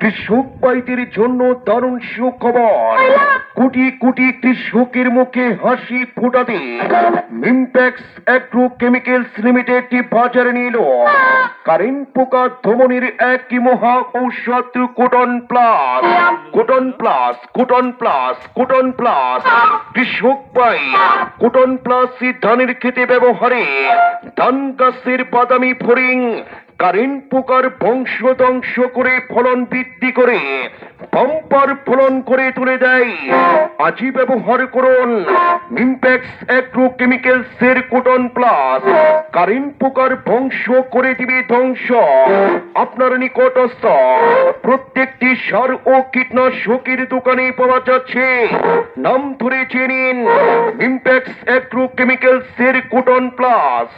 কৃষক ভাইদের জন্য দারুণ সুখবর। কোটি কোটি কৃষকের মুখে হাসি ফোটাতে মিমপ্যাক্স অ্যাগ্রো কেমিক্যালস লিমিটেড বাজারে নিয়ে এলো কারেন্ট পোকা দমনের এক মহা ঔষধ cotton plus. Cotton plus, cotton plus, cotton plus. কৃষক ভাই, কোটন প্লাস ধানের খেতে ব্যবহারে ধান গাছের বাদামি ফড়িং কারেন্ট পোকার বংশধ্বংস করে ফলন বৃদ্ধি করে বাম্পার ফলন করে তুলে দেয়। আজই ব্যবহার করুন মিমপ্যাক্স অ্যাগ্রো কেমিক্যালস এর কোটন প্লাস। কারেন্ট পোকার বংশ করে দিবে ধ্বংস। আপনার নিকটস্থ প্রত্যেকটি সার ও কীটনাশকের দোকানে পাওয়া যাচ্ছে। নাম ধরে জেনে নিন মিমপ্যাক্স অ্যাগ্রো কেমিক্যালস এর কোটন প্লাস।